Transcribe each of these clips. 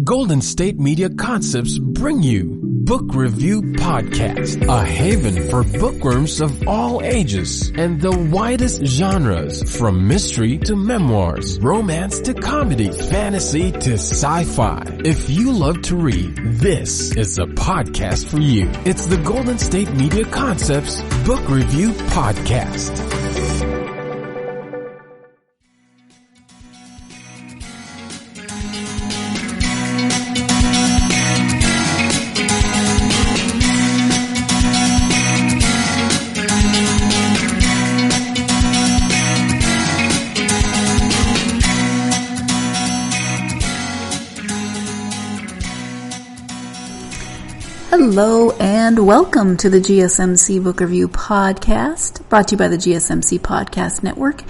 Golden State Media Concepts bring you Book Review Podcast, a haven for bookworms of all ages and the widest genres, from mystery to memoirs, romance to comedy, fantasy to sci-fi. If you love to read, this is a podcast for you. It's the Golden State Media Concepts Book Review Podcast. Hello and welcome to the GSMC Book Review Podcast, brought to you by the GSMC Podcast Network.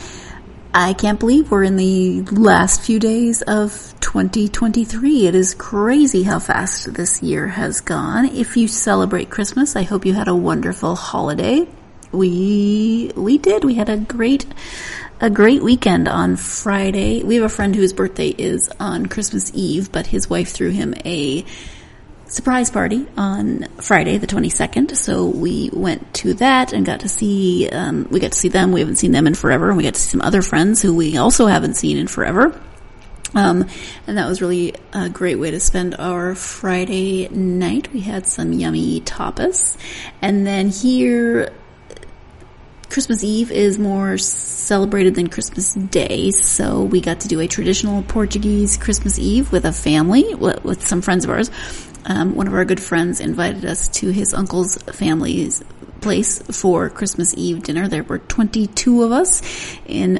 I can't believe we're in the last few days of 2023. It is crazy how fast this year has gone. If you celebrate Christmas, I hope you had a wonderful holiday. We did. We had a great weekend on Friday. We have a friend whose birthday is on Christmas Eve, but his wife threw him a surprise party on Friday the 22nd, so we went to that and got to see them. We haven't seen them in forever, and we got to see some other friends who we also haven't seen in forever. And that was really a great way to spend our Friday night. We had some yummy tapas, and then here Christmas Eve is more celebrated than Christmas Day, so we got to do a traditional Portuguese Christmas Eve with a family, with some friends of ours. One of our good friends invited us to his uncle's family's place for Christmas Eve dinner. There were 22 of us in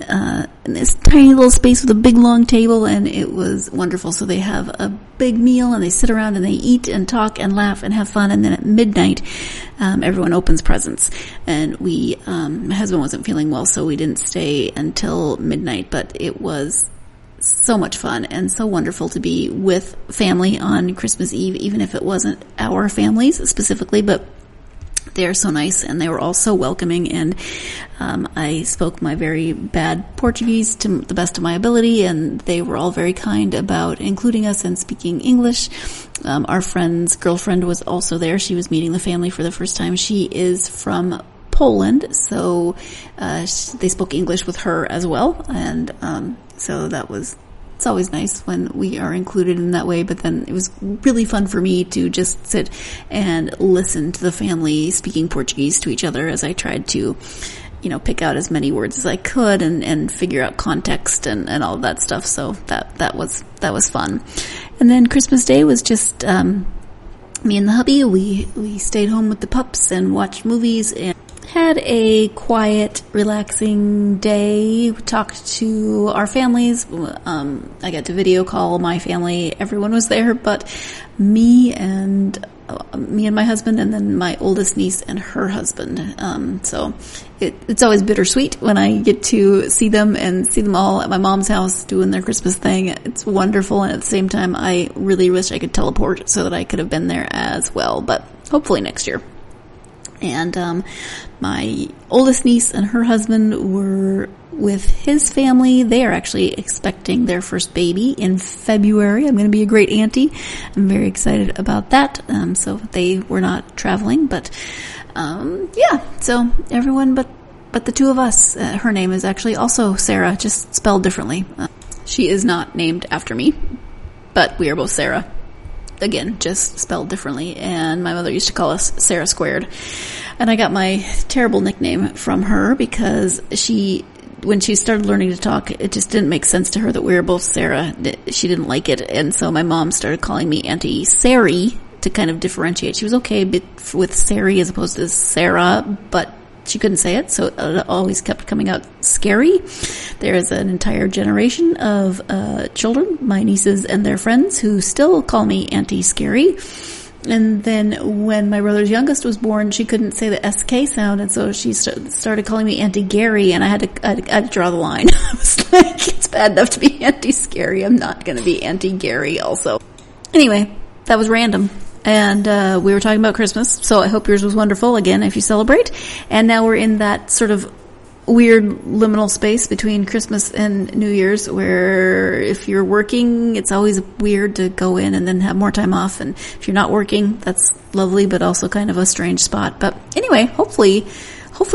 this tiny little space with a big long table, and it was wonderful. So they have a big meal, and they sit around and they eat and talk and laugh and have fun, and then at midnight, everyone opens presents. And my husband wasn't feeling well, so we didn't stay until midnight, but it was so much fun and so wonderful to be with family on Christmas Eve, even if it wasn't our families specifically, but they're so nice and they were all so welcoming. And I spoke my very bad Portuguese to the best of my ability, and they were all very kind about including us and speaking English. Our friend's girlfriend was also there. She was meeting the family for the first time. She is from Poland, so they spoke English with her as well, and so it's always nice when we are included in that way. But then it was really fun for me to just sit and listen to the family speaking Portuguese to each other as I tried to, pick out as many words as I could and figure out context and all of that stuff. So that was fun. And then Christmas Day was just me and the hubby. We stayed home with the pups and watched movies and had a quiet, relaxing day. We talked to our families. I got to video call my family. Everyone was there but me and my husband, and then my oldest niece and her husband. So it's always bittersweet when I get to see them and see them all at my mom's house doing their Christmas thing. It's wonderful, and at the same time, I really wish I could teleport so that I could have been there as well, but hopefully next year. And my oldest niece and her husband were with his family. They are actually expecting their first baby in February. I'm going to be a great auntie. I'm very excited about that. So they were not traveling, but so everyone but the two of us. Her name is actually also Sarah, just spelled differently. She is not named after me, but we are both Sarah. Again, just spelled differently, and my mother used to call us Sarah Squared. And I got my terrible nickname from her because when she started learning to talk, it just didn't make sense to her that we were both Sarah. She didn't like it, and so my mom started calling me Auntie Sari to kind of differentiate. She was okay with Sari as opposed to Sarah, but she couldn't say it, so it always kept coming out scary. There is an entire generation of children, my nieces and their friends, who still call me Auntie Scary. And then when my brother's youngest was born, she couldn't say the SK sound, and so she started calling me Auntie Gary, and I had to draw the line. I was like, it's bad enough to be Auntie Scary. I'm not going to be Auntie Gary also. Anyway, that was random. And we were talking about Christmas, so I hope yours was wonderful, again, if you celebrate. And now we're in that sort of weird liminal space between Christmas and New Year's where if you're working, it's always weird to go in and then have more time off. And if you're not working, that's lovely, but also kind of a strange spot. But anyway, hopefully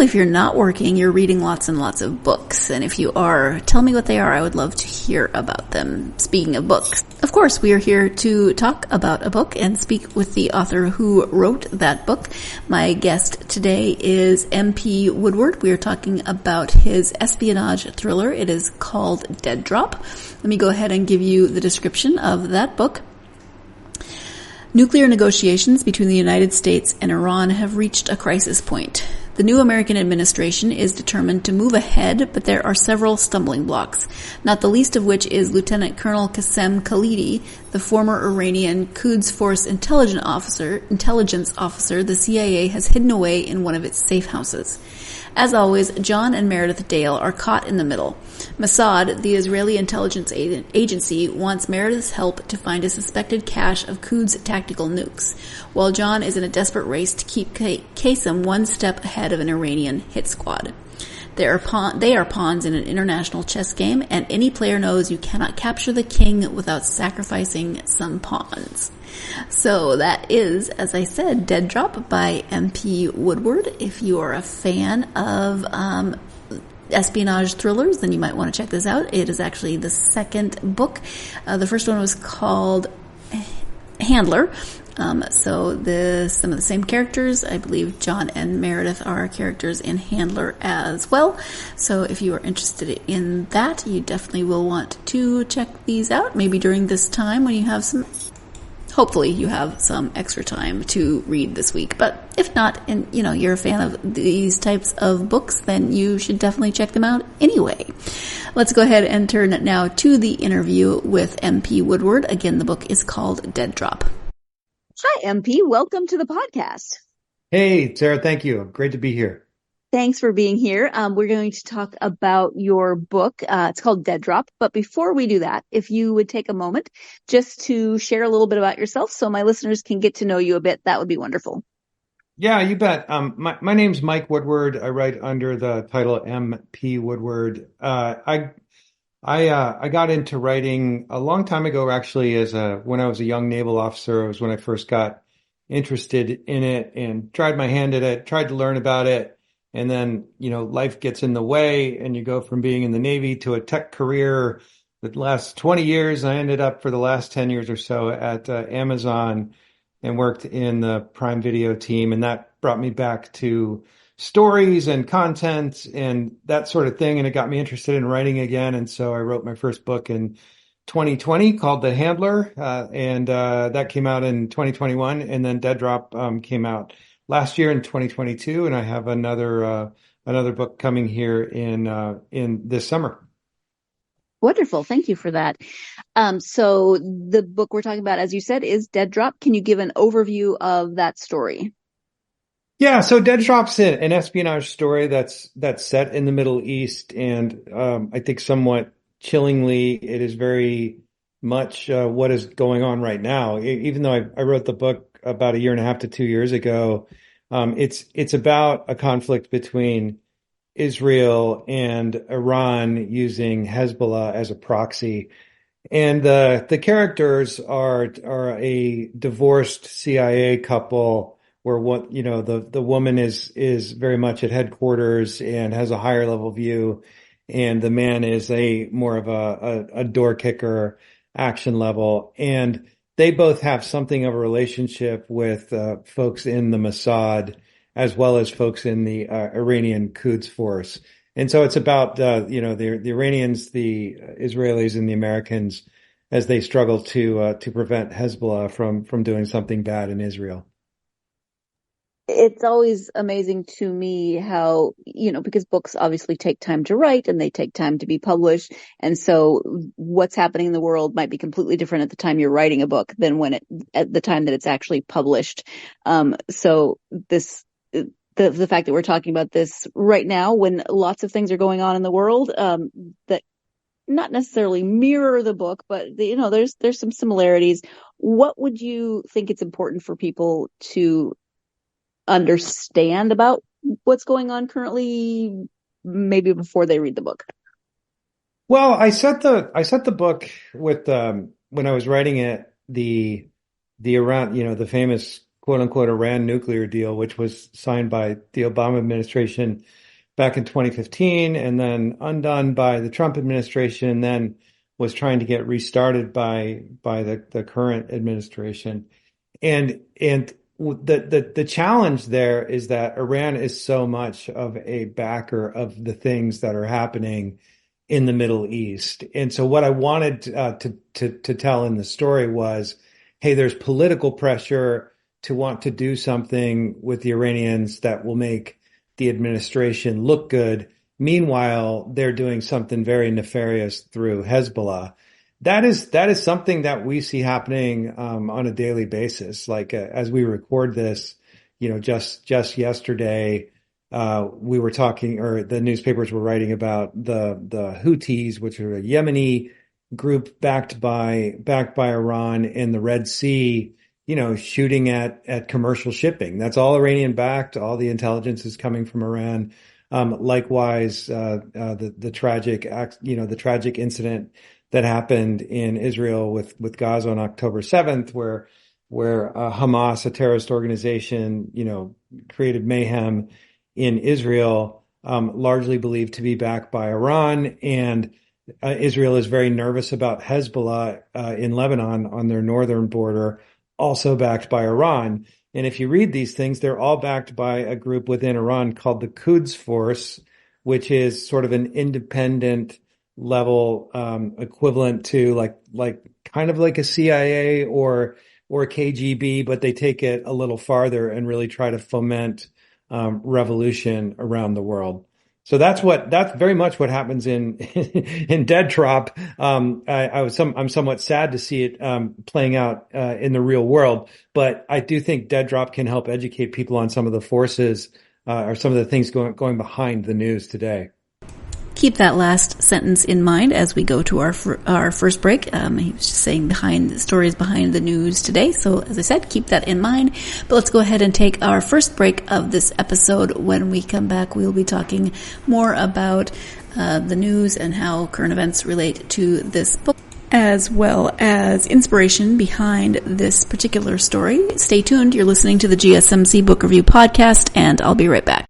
if you're not working, you're reading lots and lots of books. And if you are, tell me what they are. I would love to hear about them. Speaking of books, of course, we are here to talk about a book and speak with the author who wrote that book. My guest today is MP Woodward. We are talking about his espionage thriller. It is called Dead Drop. Let me go ahead and give you the description of that book. Nuclear negotiations between the United States and Iran have reached a crisis point. The new American administration is determined to move ahead, but there are several stumbling blocks, not the least of which is Lieutenant Colonel Kasem Khalidi, the former Iranian Quds Force intelligence officer the CIA has hidden away in one of its safe houses. As always, John and Meredith Dale are caught in the middle. Mossad, the Israeli intelligence agency, wants Meredith's help to find a suspected cache of Quds tactical nukes, while John is in a desperate race to keep Kasem one step ahead of an Iranian hit squad. They are pawns in an international chess game, and any player knows you cannot capture the king without sacrificing some pawns. So that is, as I said, Dead Drop by MP Woodward. If you are a fan of espionage thrillers, then you might want to check this out. It is actually the second book. The first one was called Handler. So some of the same characters. I believe John and Meredith are characters in Handler as well. So if you are interested in that, you definitely will want to check these out. Maybe during this time when you have hopefully you have some extra time to read this week. But if not, and you're a fan of these types of books, then you should definitely check them out anyway. Let's go ahead and turn now to the interview with MP Woodward. Again, the book is called Dead Drop. Hi, MP. Welcome to the podcast. Hey, Sarah. Thank you. Great to be here. Thanks for being here. We're going to talk about your book. It's called Dead Drop. But before we do that, if you would take a moment just to share a little bit about yourself so my listeners can get to know you a bit, that would be wonderful. Yeah, you bet. My name's Mike Woodward. I write under the title MP Woodward. I got into writing a long time ago, actually, when I was a young naval officer. It was when I first got interested in it and tried my hand at it, tried to learn about it. And then, life gets in the way and you go from being in the Navy to a tech career that lasts 20 years. I ended up for the last 10 years or so at Amazon and worked in the Prime Video team. And that brought me back to stories and content and that sort of thing. And it got me interested in writing again. And so I wrote my first book in 2020 called The Handler. And that came out in 2021. And then Dead Drop came out last year in 2022. And I have another book coming here in this summer. Wonderful. Thank you for that. So the book we're talking about, as you said, is Dead Drop. Can you give an overview of that story? Yeah, so Dead Drop's an espionage story that's set in the Middle East, and I think somewhat chillingly, it is very much what is going on right now. Even though I wrote the book about a year and a half to 2 years ago, it's about a conflict between Israel and Iran using Hezbollah as a proxy. And the characters are a divorced CIA couple where the woman is very much at headquarters and has a higher level view, and the man is more of a door kicker action level. And they both have something of a relationship with folks in the Mossad as well as folks in the Iranian Quds Force. And so it's about the Iranians, the Israelis, and the Americans as they struggle to prevent Hezbollah from doing something bad in Israel. It's always amazing to me how, because books obviously take time to write and they take time to be published. And so what's happening in the world might be completely different at the time you're writing a book than at the time that it's actually published. So the fact that we're talking about this right now when lots of things are going on in the world, that not necessarily mirror the book, but there's some similarities. What would you think it's important for people to understand about what's going on currently maybe before they read the book? Well, I set the book with when I was writing it, the Iran, the famous quote unquote Iran nuclear deal, which was signed by the Obama administration back in 2015 and then undone by the Trump administration, and then was trying to get restarted by the current administration. And the challenge there is that Iran is so much of a backer of the things that are happening in the Middle East. And so what I wanted to tell in the story was, hey, there's political pressure to want to do something with the Iranians that will make the administration look good. Meanwhile, they're doing something very nefarious through Hezbollah. That is something that we see happening on a daily basis. Like as we record this, just yesterday, we were talking, or the newspapers were writing about the Houthis, which are a Yemeni group backed by Iran in the Red Sea, shooting at commercial shipping. That's all Iranian backed. All the intelligence is coming from Iran. Likewise, the tragic incident that happened in Israel with Gaza on October 7th, where Hamas, a terrorist organization, created mayhem in Israel, largely believed to be backed by Iran. And Israel is very nervous about Hezbollah in Lebanon on their northern border, also backed by Iran. And if you read these things, they're all backed by a group within Iran called the Quds Force, which is sort of an independent level equivalent to like kind of like a CIA or KGB, but they take it a little farther and really try to foment revolution around the world. So that's very much what happens in in Dead Drop. I'm somewhat sad to see it playing out in the real world, but I do think Dead Drop can help educate people on some of the forces or some of the things going behind the news today. Keep that last sentence in mind as we go to our first break. He was just saying behind stories behind the news today. So as I said, keep that in mind. But let's go ahead and take our first break of this episode. When we come back, we'll be talking more about the news and how current events relate to this book, as well as inspiration behind this particular story. Stay tuned. You're listening to the GSMC Book Review Podcast, and I'll be right back.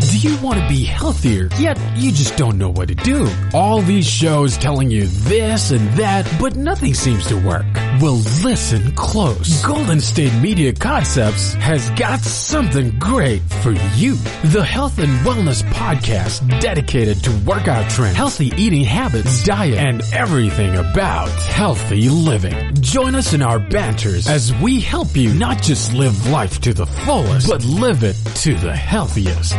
Do you want to be healthier, yet you just don't know what to do? All these shows telling you this and that, but nothing seems to work. Well, listen close. Golden State Media Concepts has got something great for you. The Health and Wellness Podcast dedicated to workout trends, healthy eating habits, diet, and everything about healthy living. Join us in our banters as we help you not just live life to the fullest, but live it to the healthiest.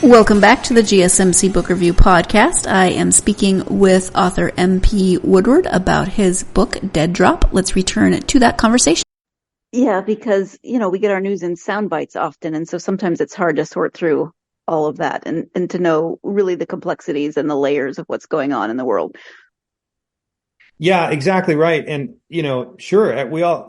Welcome back to the GSMC Book Review Podcast. I am speaking with author MP Woodward about his book, Dead Drop. Let's return to that conversation. Yeah, because, we get our news in sound bites often, and so sometimes it's hard to sort through all of that and to know really the complexities and the layers of what's going on in the world. Yeah, exactly right. And, sure, we all,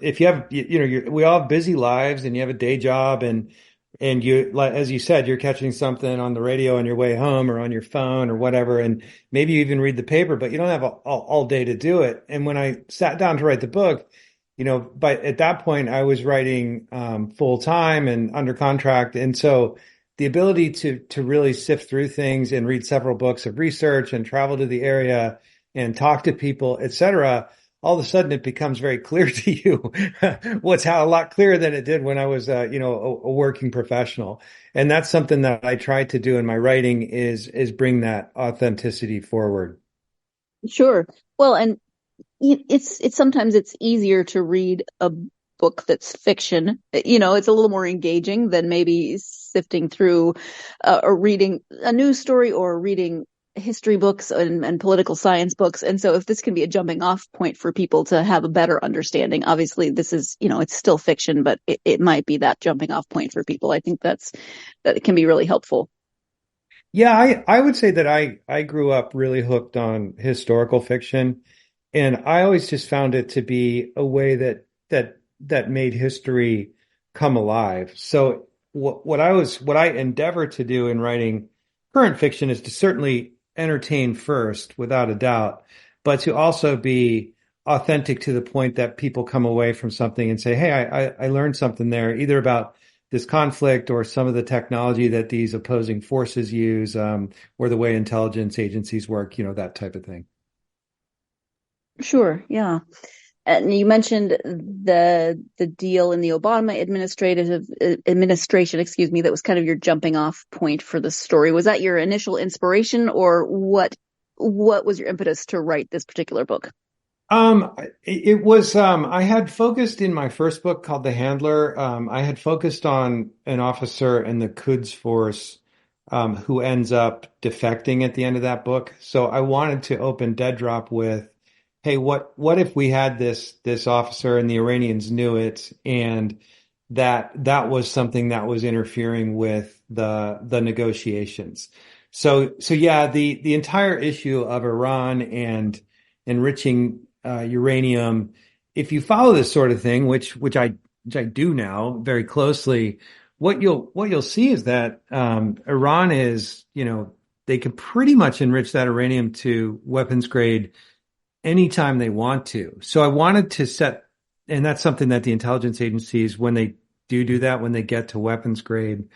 if you have, we all have busy lives and you have a day job and you, like, as you said, you're catching something on the radio on your way home or on your phone or whatever. And maybe you even read the paper, but you don't have all day to do it. And when I sat down to write the book, but at that point I was writing, full time and under contract. And so the ability to really sift through things and read several books of research and travel to the area and talk to people, et cetera, all of a sudden it becomes very clear to you what's a lot clearer than it did when I was, a working professional. And that's something that I try to do in my writing is bring that authenticity forward. Sure. Well, and it's sometimes it's easier to read a book that's fiction. You know, it's a little more engaging than maybe sifting through or reading a news story or reading history books and political science books. And so if this can be a jumping off point for people to have a better understanding, obviously this is, you know, it's still fiction, but it might be that jumping off point for people. I think that it can be really helpful. Yeah, I would say that I grew up really hooked on historical fiction, and I always just found it to be a way that made history come alive. So what I endeavor to do in writing current fiction is to certainly entertain first, without a doubt, but to also be authentic to the point that people come away from something and say, "Hey, I learned something there," either about this conflict or some of the technology that these opposing forces use, or the way intelligence agencies work, you know, that type of thing. Sure, yeah. And you mentioned the deal in the Obama administration, excuse me, that was kind of your jumping off point for the story. Was that your initial inspiration, or what was your impetus to write this particular book? It was, I had focused in my first book called The Handler. I had focused on an officer in the Quds Force, who ends up defecting at the end of that book. So I wanted to open Dead Drop with, hey, what if we had this officer and the Iranians knew it, and that was something that was interfering with the negotiations. So yeah, the entire issue of Iran and enriching uranium, if you follow this sort of thing, which I do now very closely, what you'll see is that Iran is, you know, they can pretty much enrich that uranium to weapons grade anytime they want to. So I wanted to set, and that's something that the intelligence agencies, when they do that, when they get to weapons grade,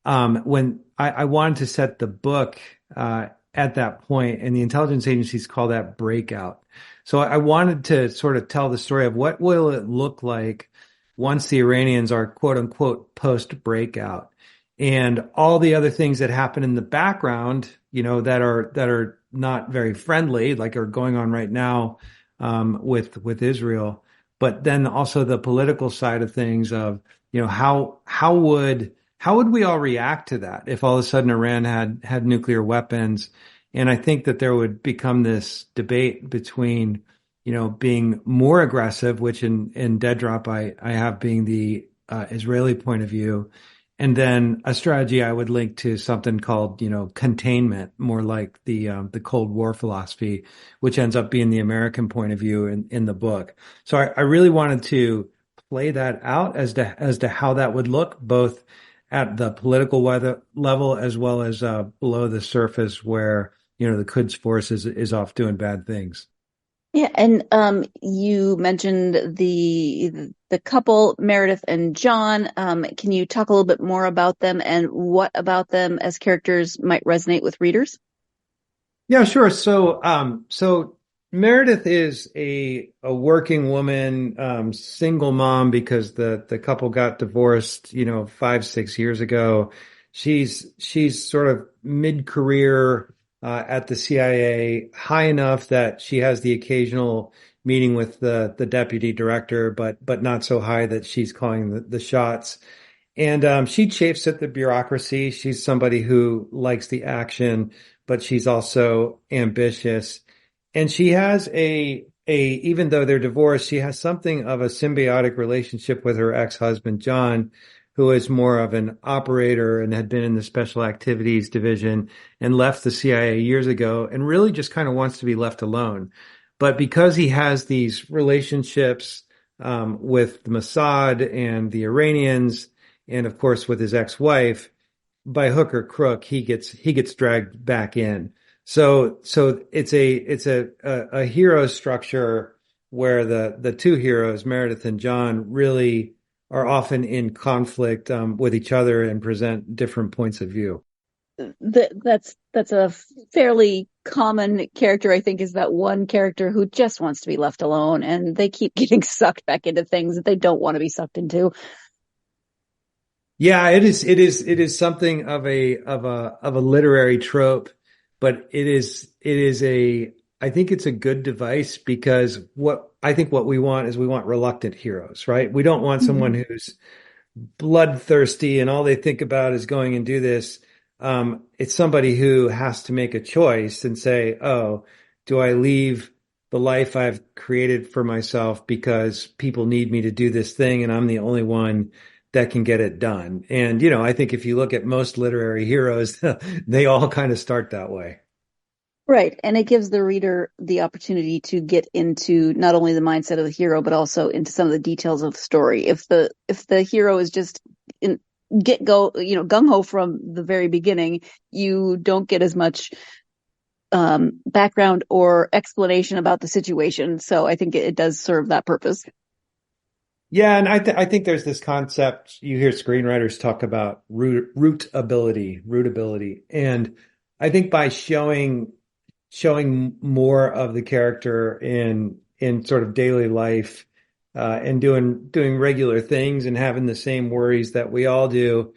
when I wanted to set the book at that point, and the intelligence agencies call that breakout. So I wanted to sort of tell the story of what will it look like once the Iranians are quote unquote post breakout, and all the other things that happen in the background, you know, that are not very friendly, like are going on right now with Israel, but then also the political side of things of, you know, how would we all react to that if all of a sudden Iran had nuclear weapons? And I think that there would become this debate between, you know, being more aggressive, which in Dead Drop I have being the Israeli point of view, and then a strategy I would link to something called, you know, containment, more like the Cold War philosophy, which ends up being the American point of view in the book. So I really wanted to play that out as to how that would look, both at the political level as well as below the surface, where, you know, the Quds Force is off doing bad things. Yeah, and you mentioned the couple, Meredith and John. Can you talk a little bit more about them, and what about them as characters might resonate with readers? Yeah, sure. So Meredith is a working woman, single mom, because the couple got divorced, you know, 5-6 years ago. She's sort of mid-career at the CIA, high enough that she has the occasional meeting with the deputy director, but not so high that she's calling the shots. And she chafes at the bureaucracy. She's somebody who likes the action, but she's also ambitious. And she has even though they're divorced, she has something of a symbiotic relationship with her ex-husband, John, who is more of an operator and had been in the special activities division and left the CIA years ago, and really just kind of wants to be left alone. But because he has these relationships with the Mossad and the Iranians, and of course with his ex-wife, by hook or crook, he gets dragged back in. So it's a hero structure where the two heroes, Meredith and John, really are often in conflict with each other and present different points of view. That's a fairly common character, I think, is that one character who just wants to be left alone, and they keep getting sucked back into things that they don't want to be sucked into. Yeah, it is something of a literary trope, but I think it's a good device, because what I think what we want is we want reluctant heroes, right? We don't want someone who's bloodthirsty and all they think about is going and do this. It's somebody who has to make a choice and say, oh, do I leave the life I've created for myself because people need me to do this thing and I'm the only one that can get it done? And, I think if you look at most literary heroes, they all kind of start that way. Right. And it gives the reader the opportunity to get into not only the mindset of the hero, but also into some of the details of the story. If the hero is just gung ho from the very beginning, you don't get as much background or explanation about the situation. So I think it does serve that purpose. Yeah, and I think there's this concept you hear screenwriters talk about rootability, and I think by showing more of the character in sort of daily life, and doing regular things and having the same worries that we all do,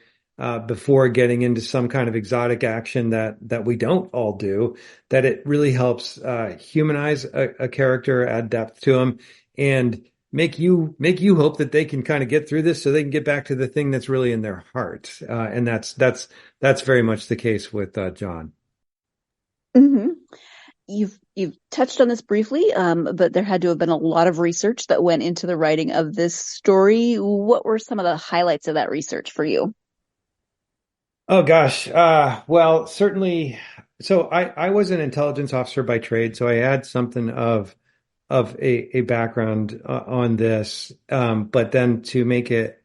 before getting into some kind of exotic action that we don't all do, that it really helps humanize a character, add depth to them, and make you hope that they can kind of get through this so they can get back to the thing that's really in their heart. And that's very much the case with John. Mm-hmm. You've touched on this briefly, but there had to have been a lot of research that went into the writing of this story. What were some of the highlights of that research for you? Oh gosh. Well, certainly. So I was an intelligence officer by trade, so I had something of a background on this. But then to make it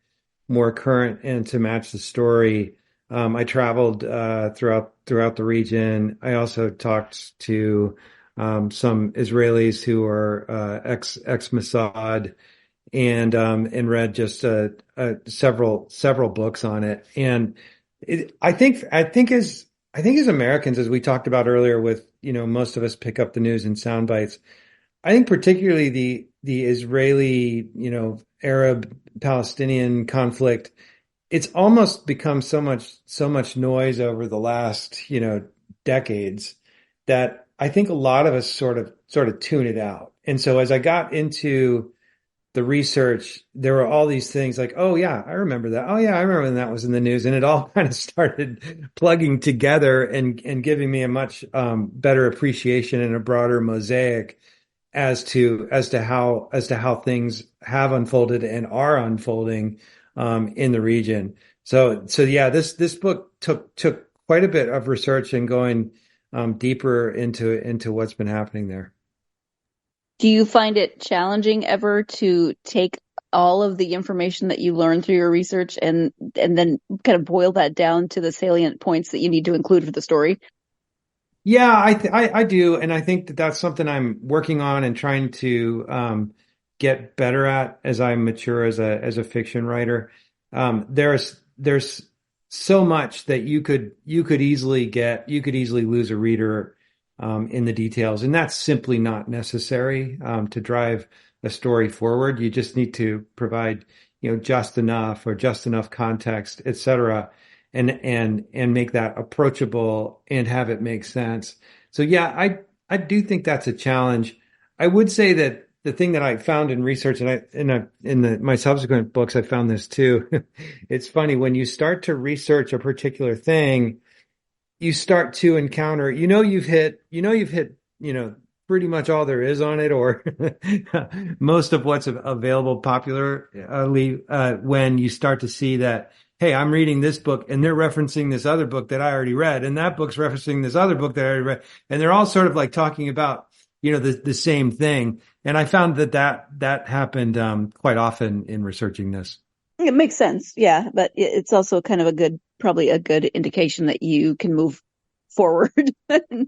more current and to match the story, I traveled throughout the region. I also talked to some Israelis who are ex Mossad, and read just several books on it. And I think as Americans, as we talked about earlier, with most of us pick up the news in sound bites. I think particularly the Israeli, Arab Palestinian conflict, it's almost become so much noise over the last, decades, that I think a lot of us sort of tune it out. And so as I got into the research, there were all these things like, oh yeah, I remember that. Oh yeah, I remember when that was in the news. And it all kind of started plugging together and giving me a much better appreciation and a broader mosaic as to how things have unfolded and are unfolding in the region. So yeah, this book took quite a bit of research and going deeper into what's been happening there. Do you find it challenging ever to take all of the information that you learned through your research and then kind of boil that down to the salient points that you need to include for the story? Yeah, I do, and I think that's something I'm working on and trying to get better at as I mature as a fiction writer. There's so much that you could easily lose a reader in the details, and that's simply not necessary to drive a story forward. You just need to provide just enough context, etc., and make that approachable and have it make sense. So yeah, I do think that's a challenge. I would say that the thing that I found in research, and my subsequent books, I found this too. It's funny when you start to research a particular thing, you start to encounter, you've hit pretty much all there is on it, or most of what's available popularly, when you start to see that, hey, I'm reading this book and they're referencing this other book that I already read, and that book's referencing this other book that I already read, and they're all sort of like talking about the same thing. And I found that happened quite often in researching this. It makes sense, yeah, but it's also kind of probably a good indication that you can move forward.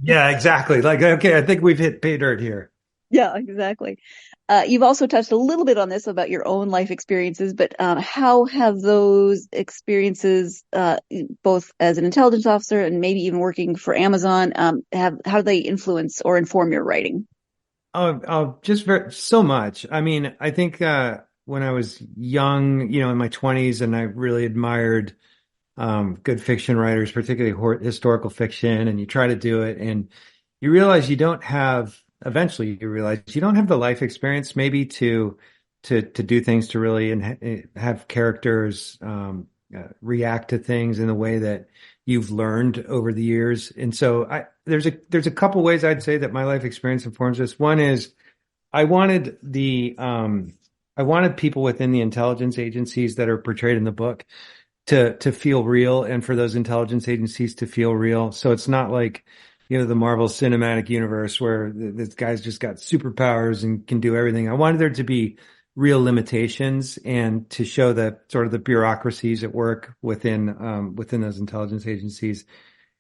Yeah, exactly. Like, okay, I think we've hit pay dirt here. Yeah, exactly. You've also touched a little bit on this about your own life experiences, but how have those experiences, both as an intelligence officer and maybe even working for Amazon, how do they influence or inform your writing? Oh, just so much. I mean, I think when I was young, in my 20s, and I really admired good fiction writers, particularly historical fiction, and you try to do it, and you realize you don't have eventually you realize you don't have the life experience maybe to do things to really have characters react to things in the way that you've learned over the years. And so there's a couple ways I'd say that my life experience informs this. One is I wanted people within the intelligence agencies that are portrayed in the book to feel real, and for those intelligence agencies to feel real. So it's not like, the Marvel Cinematic Universe where this guy's just got superpowers and can do everything. I wanted there to be real limitations and to show the sort of the bureaucracies at work within those intelligence agencies.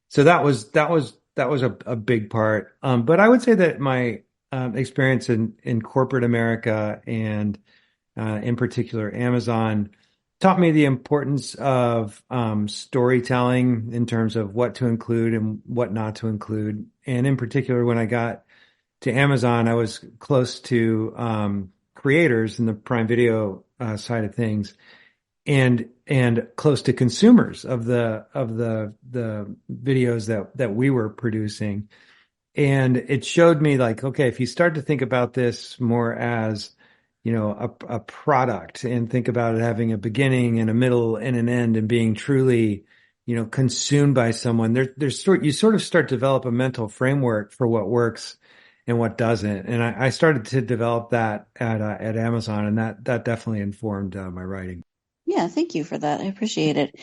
So that was a big part. But I would say that my experience in corporate America and in particular Amazon taught me the importance of storytelling in terms of what to include and what not to include. And in particular, when I got to Amazon, I was close to creators in the Prime Video side of things, and close to consumers of the videos that we were producing. And it showed me like, okay, if you start to think about this more as a product and think about it having a beginning and a middle and an end and being truly, consumed by someone, you sort of start to develop a mental framework for what works and what doesn't. And I started to develop that at Amazon, and that definitely informed my writing. Yeah, thank you for that. I appreciate it.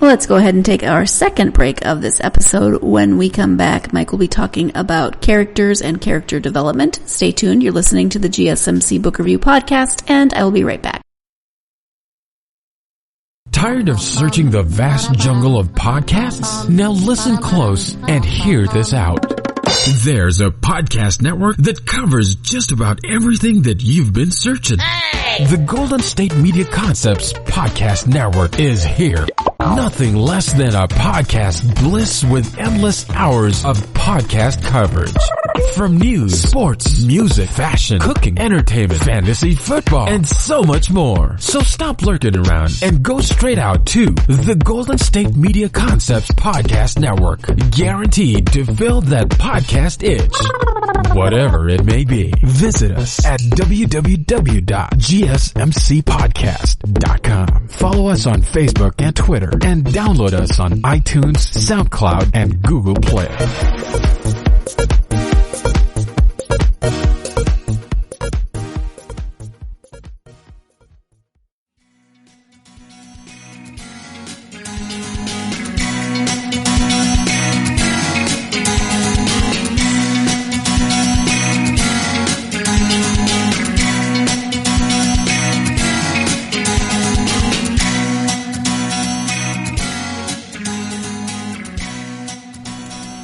Let's go ahead and take our second break of this episode. When we come back, Mike will be talking about characters and character development. Stay tuned. You're listening to the GSMC Book Review Podcast, and I will be right back. Tired of searching the vast jungle of podcasts? Now listen close and hear this out. There's a podcast network that covers just about everything that you've been searching. Hey! The Golden State Media Concepts Podcast Network is here. Nothing less than a podcast bliss with endless hours of podcast coverage. From news, sports, music, fashion, cooking, entertainment, fantasy, football, and so much more. So stop lurking around and go straight out to the Golden State Media Concepts Podcast Network. Guaranteed to fill that podcast itch. Whatever it may be. Visit us at www.gsmcpodcast.com. Follow us on Facebook and Twitter, and download us on iTunes, SoundCloud, and Google Play.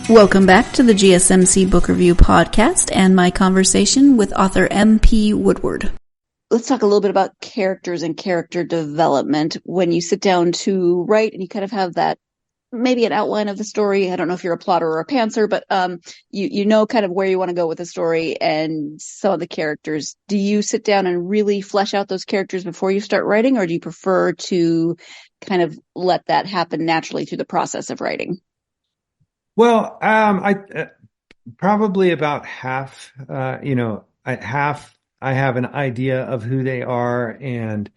Welcome back to the GSMC Book Review Podcast and my conversation with author MP Woodward. Let's talk a little bit about characters and character development. When you sit down to write and you kind of have that, maybe an outline of the story. I don't know if you're a plotter or a pantser, but you know kind of where you want to go with the story and some of the characters. Do you sit down and really flesh out those characters before you start writing, or do you prefer to kind of let that happen naturally through the process of writing? Well, I probably about half, half I have an idea of who they are and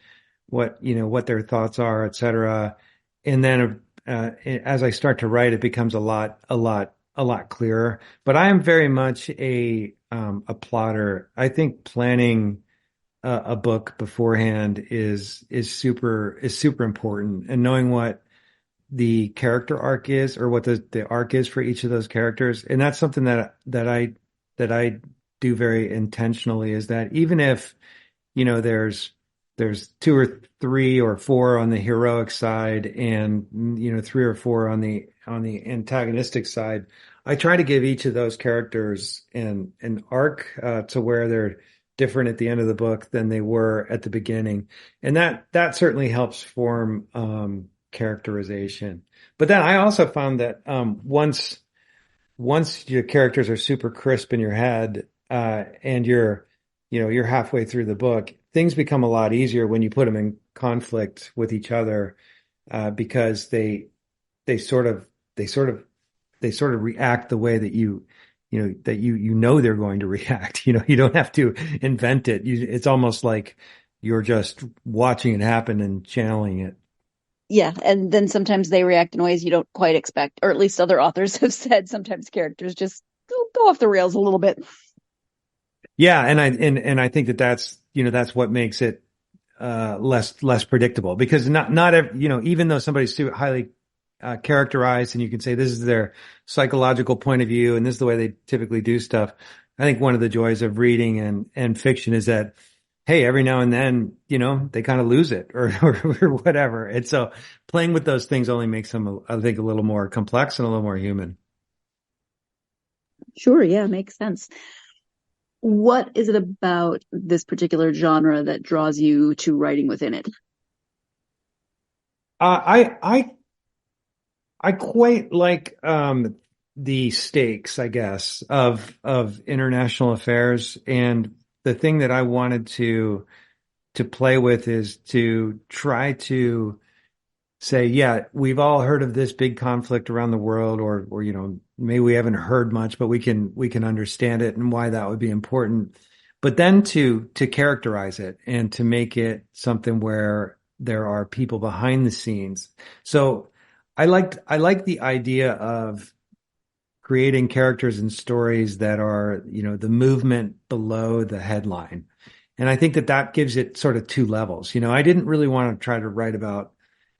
what their thoughts are, et cetera. And then as I start to write, it becomes a lot clearer. But I am very much a plotter. I think planning a book beforehand is super important, and knowing what the character arc is, or what the arc is for each of those characters. And that's something that I do very intentionally, is that even if, there's 2 or 3 or 4 on the heroic side and, 3 or 4 on the antagonistic side, I try to give each of those characters an arc to where they're different at the end of the book than they were at the beginning. And that certainly helps form characterization. But then I also found that once your characters are super crisp in your head, and you're halfway through the book, things become a lot easier when you put them in conflict with each other, because they sort of react the way that you that you know they're going to react. You don't have to invent it. It's almost like you're just watching it happen and channeling it. Yeah, and then sometimes they react in ways you don't quite expect, or at least other authors have said sometimes characters just go off the rails a little bit. Yeah, and I think that's what makes it less predictable, because not every, even though somebody's too highly characterized and you can say this is their psychological point of view and this is the way they typically do stuff. I think one of the joys of reading and fiction is that, hey, every now and then, they kind of lose it or whatever. And so playing with those things only makes them, I think, a little more complex and a little more human. Sure. Yeah. Makes sense. What is it about this particular genre that draws you to writing within it? I quite like the stakes, I guess, of international affairs, and the thing that I wanted to play with is to try to say, yeah, we've all heard of this big conflict around the world, or maybe we haven't heard much, but we can understand it and why that would be important. But then to characterize it and to make it something where there are people behind the scenes. So I like the idea of creating characters and stories that are, the movement below the headline. And I think that gives it sort of two levels. I didn't really want to try to write about,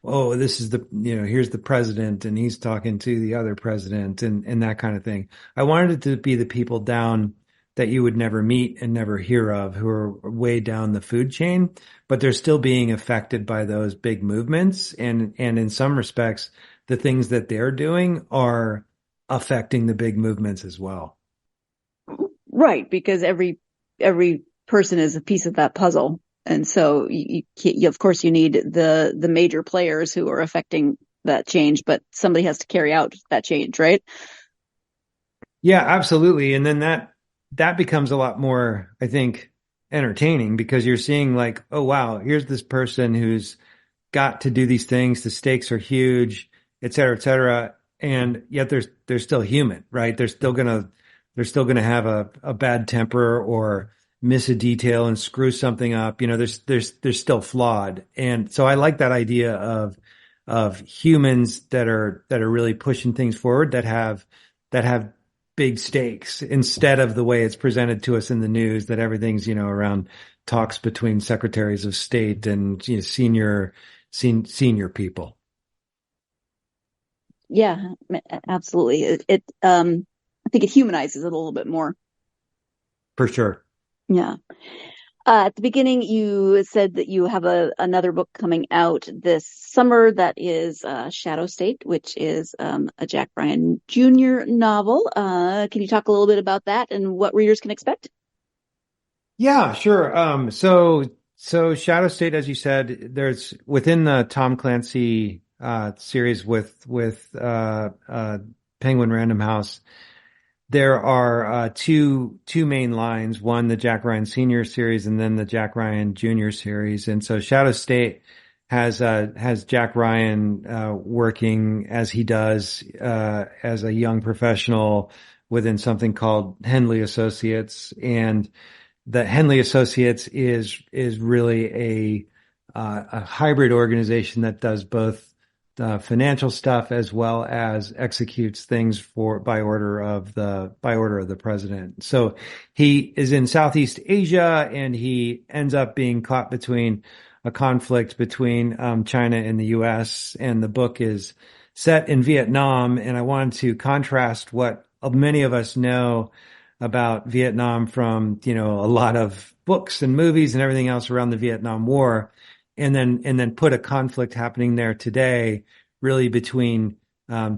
oh, this is here's the president and he's talking to the other president and that kind of thing. I wanted it to be the people down that you would never meet and never hear of, who are way down the food chain, but they're still being affected by those big movements. And in some respects, the things that they're doing are affecting the big movements as well. Right. Because every person is a piece of that puzzle. And so you of course you need the major players who are affecting that change, but somebody has to carry out that change, right? Yeah, absolutely. And then that becomes a lot more, I think, entertaining, because you're seeing like, oh wow, here's this person who's got to do these things. The stakes are huge, et cetera, et cetera. And yet they're still human, right? They're still gonna have a bad temper or miss a detail and screw something up. They're still flawed. And so I like that idea of humans that are really pushing things forward, that have big stakes, instead of the way it's presented to us in the news, that everything's, around talks between secretaries of state and, senior people. Yeah, absolutely. I think it humanizes it a little bit more. For sure. Yeah. At the beginning, you said that you have another book coming out this summer that is Shadow State, which is a Jack Ryan Jr. novel. Can you talk a little bit about that and what readers can expect? Yeah, sure. So Shadow State, as you said, there's within the Tom Clancy series with Penguin Random House. There are two main lines, one, the Jack Ryan Sr. series, and then the Jack Ryan Jr. series. And so Shadow State has Jack Ryan working as he does as a young professional within something called Henley Associates. And the Henley Associates is really a hybrid organization that does both financial stuff as well as executes things by order of the president. So he is in Southeast Asia, and he ends up being caught between a conflict between China and the U.S. And the book is set in Vietnam. And I wanted to contrast what many of us know about Vietnam from, a lot of books and movies and everything else around the Vietnam War. And then put a conflict happening there today, really between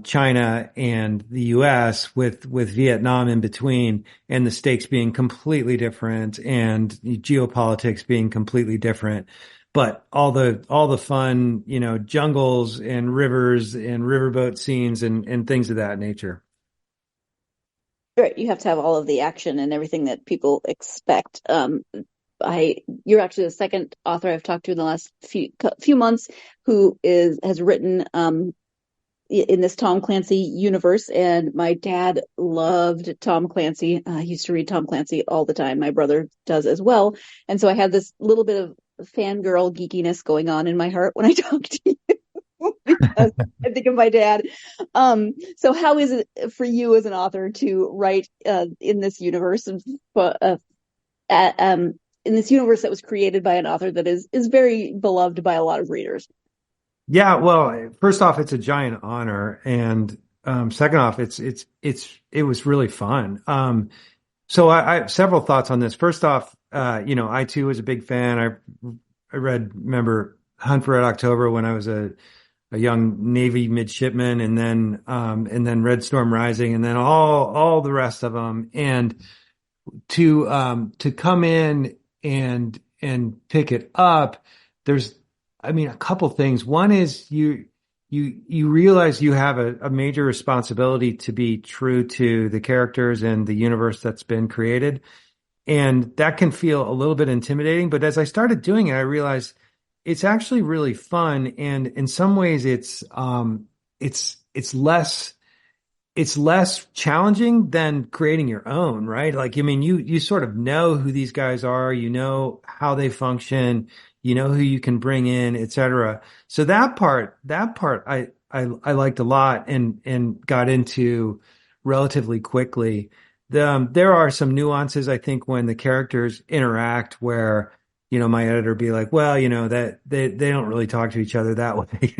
China and the U.S. with Vietnam in between, and the stakes being completely different and geopolitics being completely different. But all the fun, jungles and rivers and riverboat scenes and things of that nature. Right. You have to have all of the action and everything that people expect. You're actually the second author I've talked to in the last few months who has written in this Tom Clancy universe, and my dad loved Tom Clancy. He used to read Tom Clancy all the time. My brother does as well. And so I have this little bit of fangirl geekiness going on in my heart when I talk to you because I think of my dad. So how is it for you as an author to write in this universe in this universe that was created by an author that is very beloved by a lot of readers? Yeah, well, first off, it's a giant honor, and second off, it was really fun. So I have several thoughts on this. First off, I too was a big fan. Remember Hunt for Red October when I was a young Navy midshipman, and then Red Storm Rising, and then all the rest of them, and to come in and pick it up. There's, a couple things. One is you realize you have a major responsibility to be true to the characters and the universe that's been created. And that can feel a little bit intimidating, but as I started doing it, I realized it's actually really fun. And in some ways it's less challenging than creating your own, right? Like, you sort of know who these guys are, you know how they function, you know who you can bring in, et cetera. So that part I liked a lot and got into relatively quickly. There are some nuances, I think, when the characters interact where, my editor be like, well, that they don't really talk to each other that way,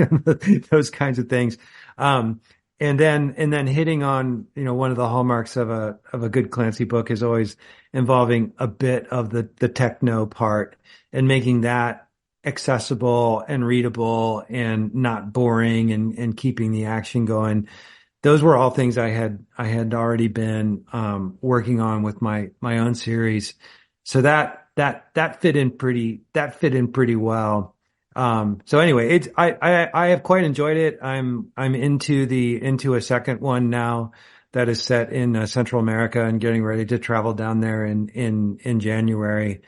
those kinds of things. And then hitting on, one of the hallmarks of a good Clancy book is always involving a bit of the techno part and making that accessible and readable and not boring and keeping the action going. Those were all things I had already been working on with my own series. So that fit in pretty well. So anyway, I have quite enjoyed it. I'm into a second one now that is set in Central America and getting ready to travel down there in January.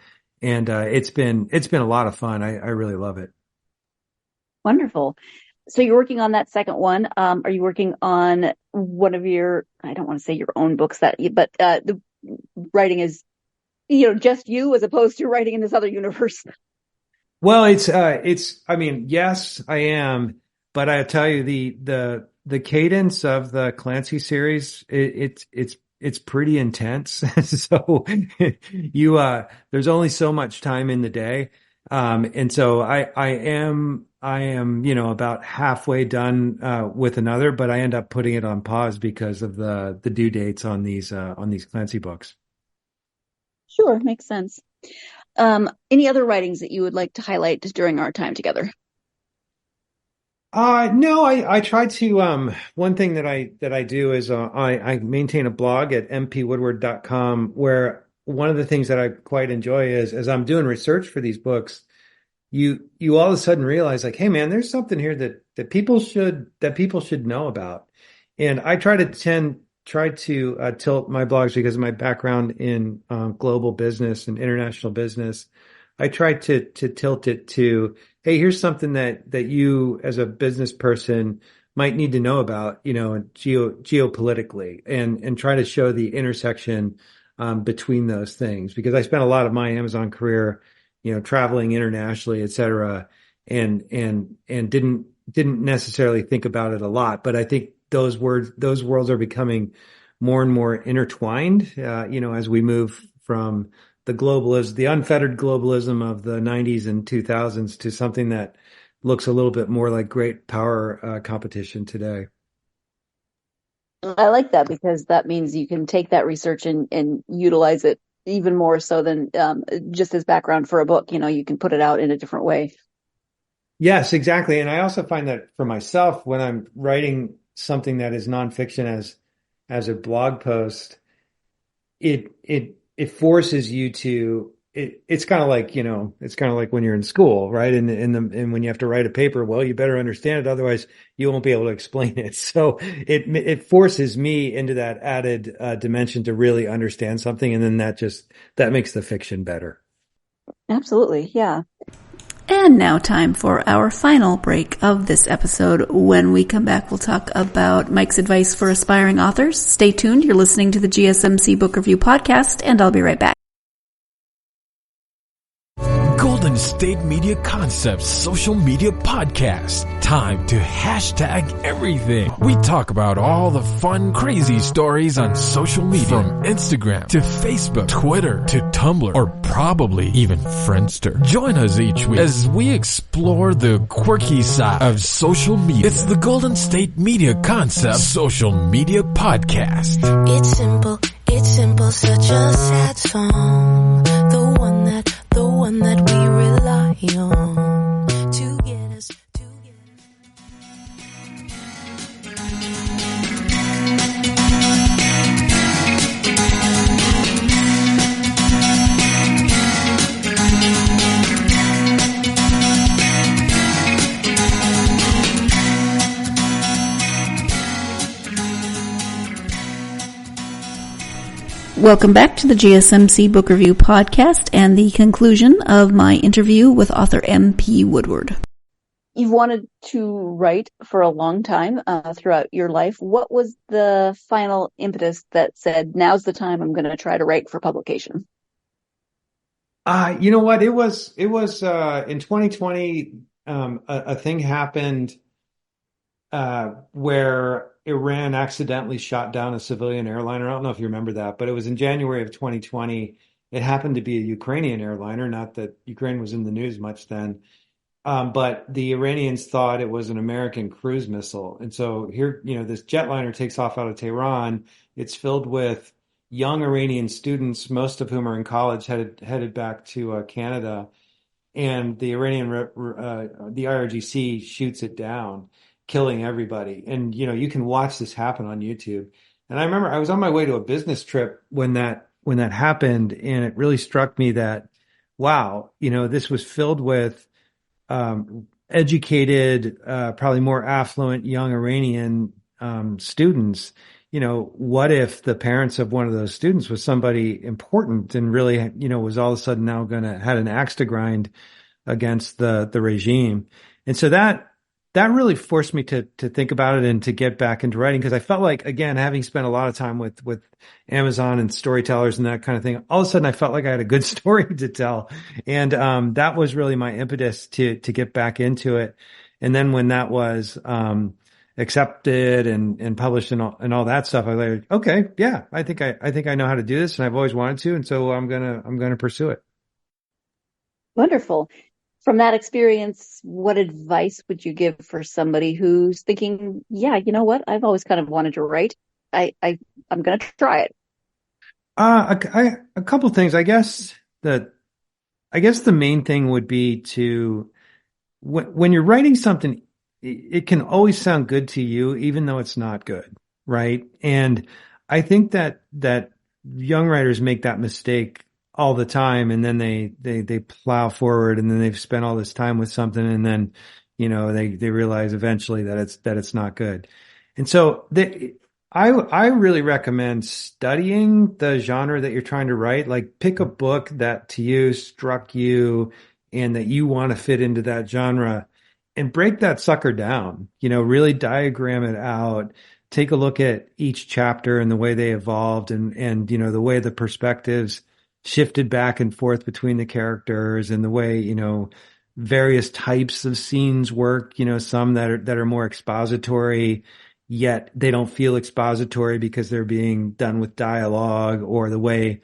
And it's been a lot of fun. I really love it. Wonderful. So you're working on that second one. Are you working on one of your, I don't want to say your own books but the writing is, just you as opposed to writing in this other universe? Well, yes, I am, but I tell you the cadence of the Clancy series, it's pretty intense. So there's only so much time in the day. And so I am, about halfway done, with another, but I end up putting it on pause because of the due dates on these Clancy books. Sure. Makes sense. Any other writings that you would like to highlight during our time together? No, I try to, one thing that I do is, I maintain a blog at mpwoodward.com where one of the things that I quite enjoy is as I'm doing research for these books, you all of a sudden realize like, hey man, there's something here that people should know about. And I try to tilt my blogs because of my background in, global business and international business. I try to tilt it to, hey, here's something that you as a business person might need to know about, geopolitically and try to show the intersection between those things, because I spent a lot of my Amazon career, traveling internationally, et cetera, and didn't necessarily think about it a lot. But I think those worlds are becoming more and more intertwined, as we move from the unfettered globalism of the 90s and 2000s to something that looks a little bit more like great power competition today. I like that because that means you can take that research and utilize it even more so than just as background for a book. You can put it out in a different way. Yes, exactly. And I also find that for myself, when I'm writing something that is nonfiction as a blog post, it forces you to, it's kind of like, when you're in school, right? And when you have to write a paper, well, you better understand it. Otherwise you won't be able to explain it. So it forces me into that added dimension to really understand something. And then that makes the fiction better. Absolutely. Yeah. And now time for our final break of this episode. When we come back, we'll talk about Mike's advice for aspiring authors. Stay tuned. You're listening to the GSMC Book Review Podcast, and I'll be right back. Golden State Media Concepts Social Media Podcast. Time to hashtag everything. We talk about all the fun, crazy stories on social media. From Instagram to Facebook, Twitter to Tumblr, or probably even Friendster. Join us each week as we explore the quirky side of social media. It's the Golden State Media Concepts Social Media Podcast. It's simple, such a sad song. The one that we rely on to get us. Welcome back to the GSMC Book Review Podcast and the conclusion of my interview with author MP Woodward. You've wanted to write for a long time throughout your life. What was the final impetus that said, now's the time I'm going to try to write for publication? You know what? It was in 2020, a thing happened where Iran accidentally shot down a civilian airliner. I don't know if you remember that, but it was in January of 2020. It happened to be a Ukrainian airliner, not that Ukraine was in the news much then. But the Iranians thought it was an American cruise missile. And so here, this jetliner takes off out of Tehran. It's filled with young Iranian students, most of whom are in college, headed back to Canada. And the the IRGC shoots it down, killing everybody. And, you can watch this happen on YouTube. And I remember I was on my way to a business trip when that happened. And it really struck me that, wow, this was filled with educated, probably more affluent young Iranian students. What if the parents of one of those students was somebody important and really, was all of a sudden now had an axe to grind against the regime. And so that really forced me to think about it and to get back into writing, because I felt like, again, having spent a lot of time with Amazon and storytellers and that kind of thing, all of a sudden I felt like I had a good story to tell. And that was really my impetus to get back into it. And then when that was accepted and published and all that stuff, I was like, okay, yeah, I think I know how to do this, and I've always wanted to, and so I'm gonna pursue it. Wonderful. From that experience, what advice would you give for somebody who's thinking, yeah, you know what? I've always kind of wanted to write. I'm going to try it. A couple of things. I guess the main thing would be to, when you're writing something, it can always sound good to you, even though it's not good. Right. And I think that young writers make that mistake all the time, and then they plow forward, and then they've spent all this time with something, and then they realize eventually that it's not good. And so I really recommend studying the genre that you're trying to write. Like, pick a book that to you struck you and that you want to fit into that genre, and break that sucker down. Really diagram it out. Take a look at each chapter and the way they evolved, and the way the perspectives shifted back and forth between the characters, and the way, various types of scenes work, some that are more expository, yet they don't feel expository because they're being done with dialogue, or the way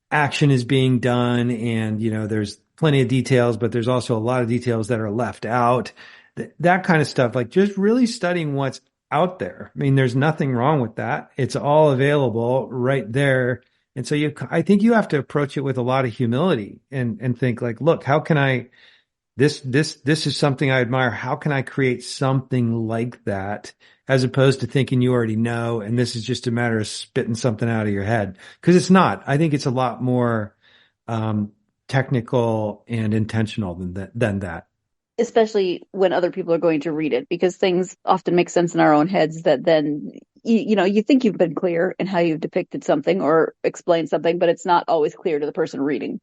action is being done. And, there's plenty of details, but there's also a lot of details that are left out, that kind of stuff. Like, just really studying what's out there. I mean, there's nothing wrong with that. It's all available right there. And so I think you have to approach it with a lot of humility and think like, look, how can this is something I admire. How can I create something like that, as opposed to thinking you already know, and this is just a matter of spitting something out of your head? Because it's not. I think it's a lot more technical and intentional than that. Especially when other people are going to read it, because things often make sense in our own heads that then you think you've been clear in how you've depicted something or explained something, but it's not always clear to the person reading.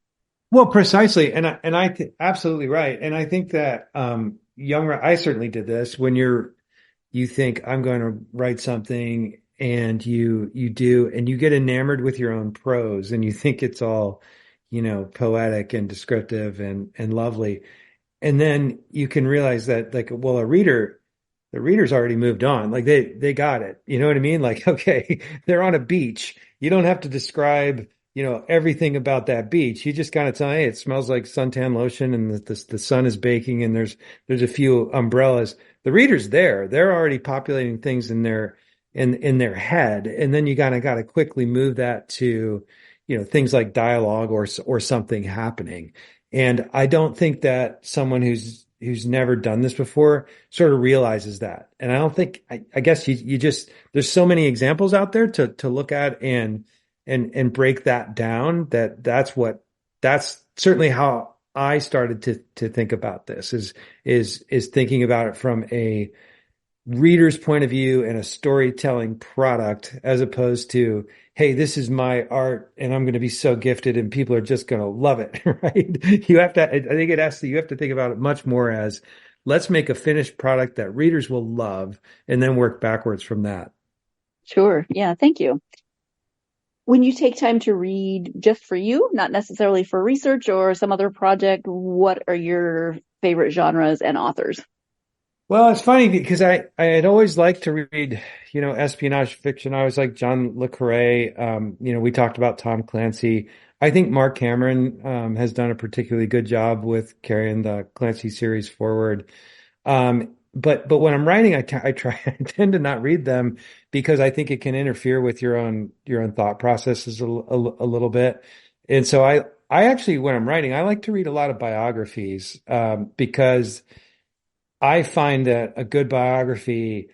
Well, precisely. Absolutely right. And I think that, I certainly did this when you think I'm going to write something and you do, and you get enamored with your own prose and you think it's all, poetic and descriptive and lovely. And then you can realize that like, well, the reader's already moved on. Like they got it. You know what I mean? Like, okay, they're on a beach. You don't have to describe, everything about that beach. You just kind of tell, hey, it smells like suntan lotion and the sun is baking and there's a few umbrellas. The reader's there. They're already populating things in their head. And then you kind of got to quickly move that to, things like dialogue or something happening. And I don't think that someone who's never done this before sort of realizes that. And I don't think, I guess you just, there's so many examples out there to look at and break that down that's certainly how I started to think about this is thinking about it from a reader's point of view and a storytelling product, as opposed to, hey, this is my art and I'm going to be so gifted and people are just going to love it, right? You have to, I think you have to think about it much more as, let's make a finished product that readers will love and then work backwards from that. Sure. Yeah. Thank you. When you take time to read just for you, not necessarily for research or some other project, what are your favorite genres and authors? Well, it's funny because I had always liked to read, espionage fiction. I always liked John le Carré. We talked about Tom Clancy. I think Mark Cameron has done a particularly good job with carrying the Clancy series forward. But when I'm writing, I tend to not read them because I think it can interfere with your own thought processes a little bit. And so I actually, when I'm writing, I like to read a lot of biographies, because I find that a good biography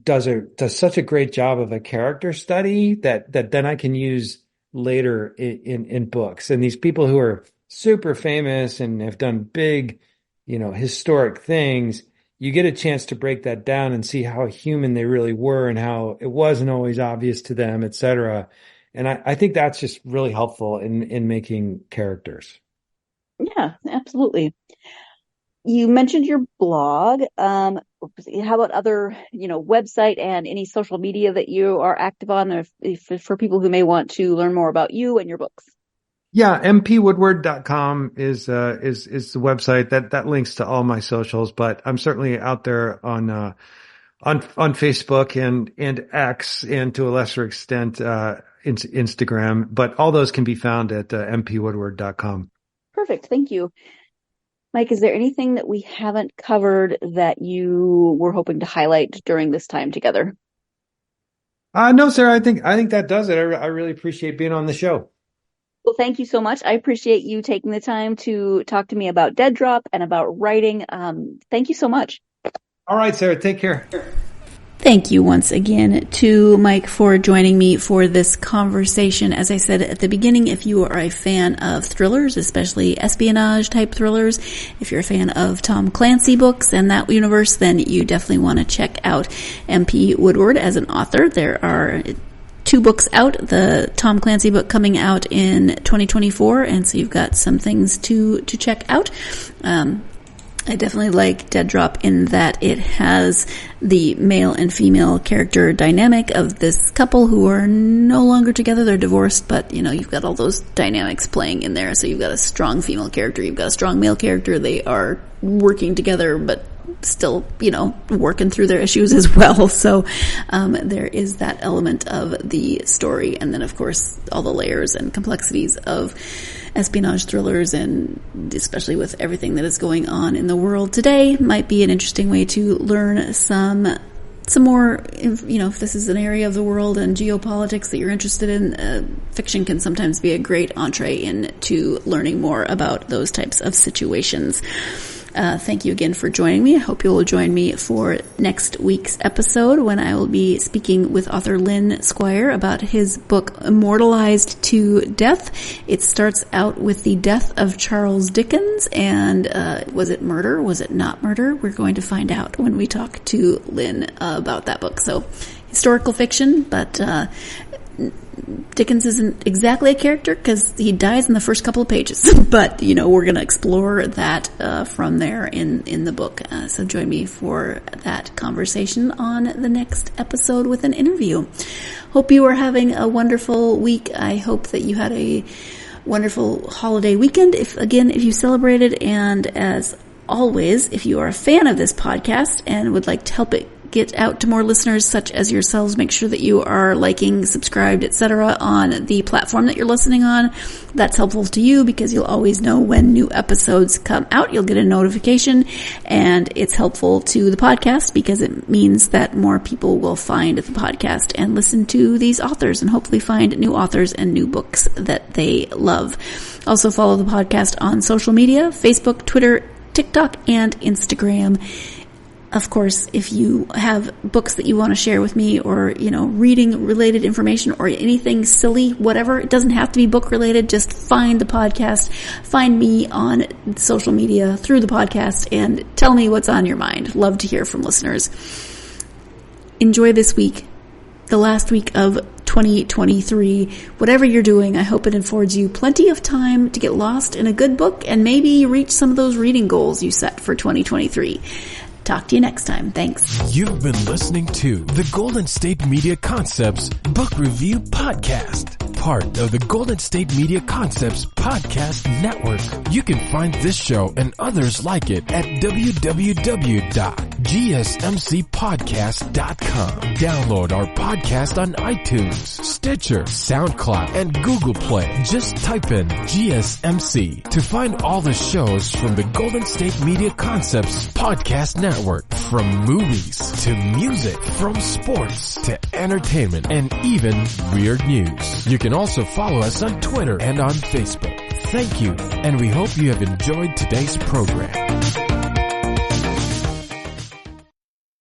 does such a great job of a character study that then I can use later in books. And these people who are super famous and have done big, historic things, you get a chance to break that down and see how human they really were and how it wasn't always obvious to them, et cetera. And I think that's just really helpful in making characters. Yeah, absolutely. You mentioned your blog. How about other, website and any social media that you are active on, if for people who may want to learn more about you and your books? Yeah, mpwoodward.com is the website that links to all my socials, but I'm certainly out there on Facebook and X, and to a lesser extent, Instagram, but all those can be found at mpwoodward.com. Perfect. Thank you. Mike, is there anything that we haven't covered that you were hoping to highlight during this time together? No, Sarah, I think that does it. I really appreciate being on the show. Well, thank you so much. I appreciate you taking the time to talk to me about Dead Drop and about writing. Thank you so much. All right, Sarah, take care. Thank you once again to Mike for joining me for this conversation. As I said at the beginning, if you are a fan of thrillers, especially espionage type thrillers, if you're a fan of Tom Clancy books and that universe, then you definitely want to check out MP Woodward as an author. There are 2 books out, the Tom Clancy book coming out in 2024, and so you've got some things to check out. I definitely like Dead Drop in that it has the male and female character dynamic of this couple who are no longer together. They're divorced, but, you've got all those dynamics playing in there. So you've got a strong female character, you've got a strong male character. They are working together, but still, working through their issues as well. So there is that element of the story. And then, of course, all the layers and complexities of espionage thrillers, and especially with everything that is going on in the world today, might be an interesting way to learn some more, if this is an area of the world and geopolitics that you're interested in, fiction can sometimes be a great entree into learning more about those types of situations. Thank you again for joining me. I hope you will join me for next week's episode when I will be speaking with author Lynn Squire about his book Immortalized to Death. It starts out with the death of Charles Dickens, and was it murder? Was it not murder? We're going to find out when we talk to Lynn about that book. So historical fiction, but Dickens isn't exactly a character because he dies in the first couple of pages, but we're going to explore that from there in the book. So join me for that conversation on the next episode with an interview. Hope you are having a wonderful week. I hope that you had a wonderful holiday weekend. If you celebrated, and as always, if you are a fan of this podcast and would like to help it get out to more listeners such as yourselves, make sure that you are liking, subscribed, etc. on the platform that you're listening on. That's helpful to you because you'll always know when new episodes come out. You'll get a notification, and it's helpful to the podcast because it means that more people will find the podcast and listen to these authors and hopefully find new authors and new books that they love. Also follow the podcast on social media, Facebook, Twitter, TikTok, and Instagram. Of course, if you have books that you want to share with me, or, reading related information or anything silly, whatever, it doesn't have to be book related. Just find the podcast, find me on social media through the podcast, and tell me what's on your mind. Love to hear from listeners. Enjoy this week, the last week of 2023. Whatever you're doing, I hope it affords you plenty of time to get lost in a good book and maybe reach some of those reading goals you set for 2023. Talk to you next time. Thanks. You've been listening to the Golden State Media Concepts Book Review Podcast, part of the Golden State Media Concepts Podcast Network. You can find this show and others like it at www.gsmcpodcast.com. Download our podcast on iTunes, Stitcher, SoundCloud, and Google Play. Just type in GSMC to find all the shows from the Golden State Media Concepts Podcast Network. From movies to music, from sports to entertainment, and even weird news. You can also follow us on Twitter and on Facebook. Thank you, and we hope you have enjoyed today's program.